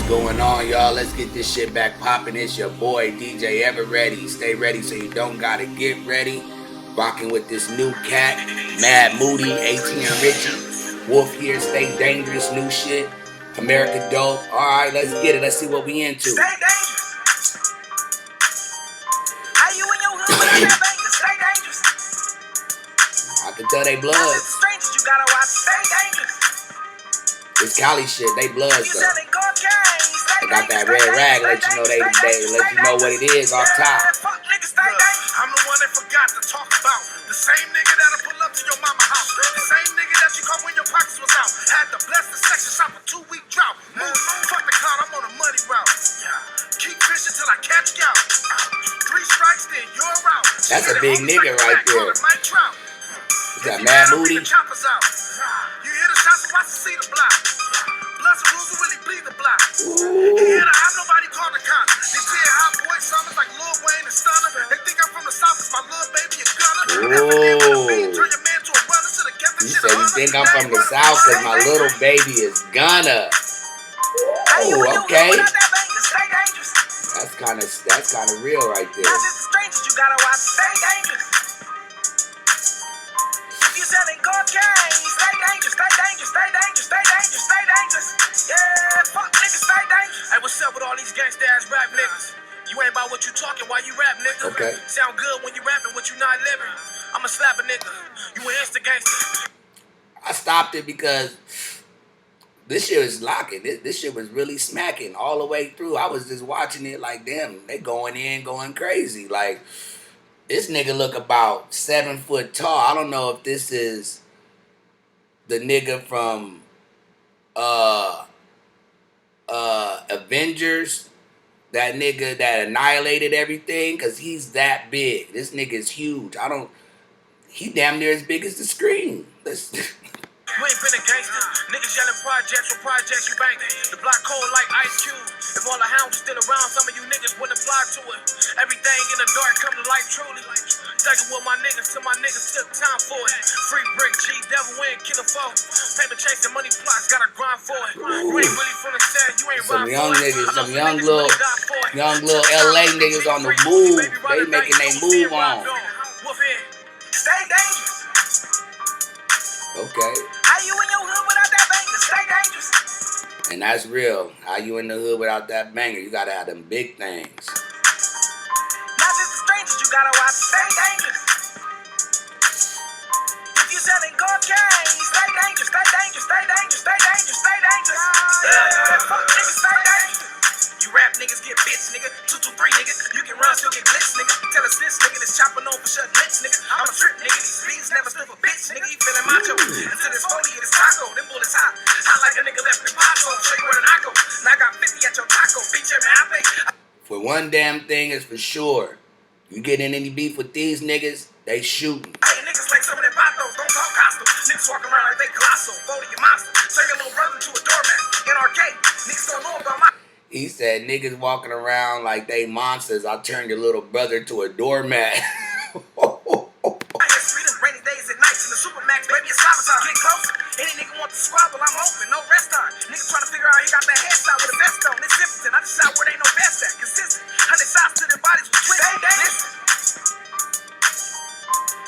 going on, y'all? Let's get this shit back popping. It's your boy DJ Djeveready. Stay ready so you don't gotta get ready. Rocking with this new cat, Mad Moody, ATM Richie. Wolf here, stay dangerous, new shit. America dope. Alright, let's get it. Let's see what we into. Stay dangerous. How you in your hood with that banger? Stay dangerous. I can tell they blood. Now, strangers, you gotta watch. Stay dangerous. This Cali shit, they blood You stuff. selling cocaine. Stay They got that dangerous, red rag, let you know they let you know what it is off top. Fuck niggas, stay dangerous. I'm the one that forgot to talk about. The same nigga that'll pull up to your mama house. The same nigga that you called when your pockets was out. Had to bless the section shop a 2-week drought. Fuck the cloud, I'm on a money route. Keep fishing till I catch you out. 3 strikes, then you're out. That's a big nigga right there. You got Mad Moody. You hear the shots, watch the see the block. Bless the rules who really bleed the block. He here to have nobody call the cops. They see hot boy summers like Lil Wayne and Stunner. They think I'm from the South, it's my little baby a gunner. Turn your man to a runner to the captain. You said you think I'm from the South because my little baby is gonna. Oh, okay. That's kind of real right there. Now, this is strangers, you gotta watch. Stay dangerous. If you selling cocaine, stay dangerous, stay dangerous, stay dangerous, stay dangerous, stay dangerous. Yeah, fuck niggas, stay dangerous. Hey, what's up with all these gangsta ass rap niggas? You ain't about what you talking while you rap, nigga. Okay. Sound good when you rapping, what you not living. I'ma slap a nigga. You an insta gangster. I stopped it because this shit was locking. This shit was really smacking all the way through. I was just watching it like, damn, they going in, going crazy. Like, this nigga look about 7 foot tall. I don't know if this is the nigga from Avengers. That nigga that annihilated everything, because he's that big. This nigga's huge. He damn near as big as the screen. You ain't been a gangster. Niggas yelling projects for projects you banging. The block cold like Ice Cube. If all the hounds still around, some of you niggas wouldn't apply to it. Everything in the dark come to light truly. Thugging with my niggas till my niggas took time for it. Free brick, G, devil win, killer foe. Paper chasing money plots, gotta grind for it. You ain't really from the set, you ain't Some rhyme young for it. niggas, some young little LA niggas on the move. They making they move on. Stay dangerous. Okay. How you in your hood without that banger? Stay dangerous. And that's real. How you in the hood without that banger? You gotta have them big things. Not just the strangers, you gotta watch. Stay dangerous. If you selling cocaine, stay dangerous, stay dangerous, stay dangerous, stay dangerous, stay dangerous. Yeah, fuck niggas, stay dangerous. You rap niggas get bitch, nigga. 223, nigga. You can run, still get glitch, nigga. Tell us this nigga that's chopping on for shutting lips, nigga. I'm a trip, nigga. These beats never stood for bitch, nigga. He feeling macho. Until this 40 is taco. Them bullets hot. Hot like a nigga left in Paco. Show you where the I go. Now I got 50 at your taco. Bitch, man, I pay. For one damn thing is for sure. You get in any beef with these niggas, they shooting. Hey, niggas like some of them patos. Don't talk hostile. Niggas walking around like they colossal. Vote your monster. Turn your little brother to a doormat. In arcade. Niggas don't know about my. He said niggas walking around like they monsters. I turned your little brother to a doormat. Rainy days and nights in the Supermax, baby, it's lava time. Get close. Any nigga want to squabble, I'm open, no rest time. Niggas trying to figure out he got that headshot with a vest on. It's Simpleton, I just shot where they no best at. Consistent, 100 shots to their bodies with twist. Stay dangerous.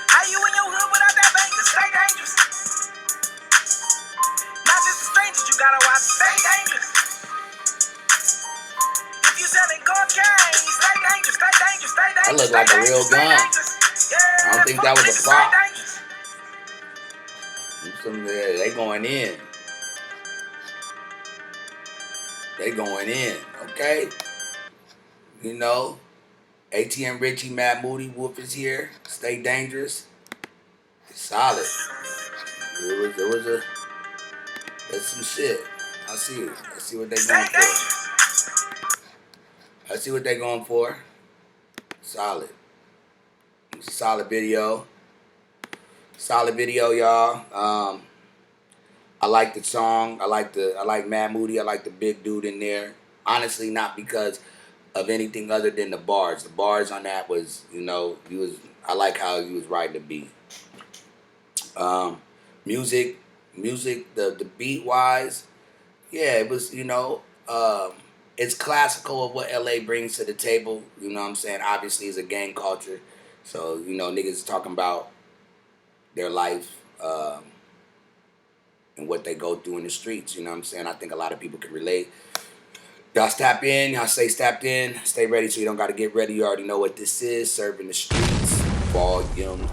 How you in your hood without that banger? Stay dangerous. Not just the strangers, you gotta watch. Stay dangerous. If you selling cocaine, stay dangerous, stay dangerous, stay dangerous. That looked like a real gun. I don't think that was a prop. They going in. They going in. Okay. You know, ATM Richie, Mad Moody, Wolf is here. Stay dangerous. It's solid. That's some shit. I see it. I see what they going for. I see what they going for. Solid. It's a solid video. Solid video, y'all. I like the song. I like Mad Moody. I like the big dude in there. Honestly, not because of anything other than the bars. The bars on that was, I like how he was writing the beat. Music, the beat wise, yeah, it was, it's classical of what LA brings to the table. You know what I'm saying? Obviously, it's a gang culture. So, you know, niggas is talking about their life and what they go through in the streets. You know what I'm saying? I think a lot of people can relate. Y'all tap in. Y'all stay tapped in. Stay ready so you don't got to get ready. You already know what this is. Serving the Streets. Volume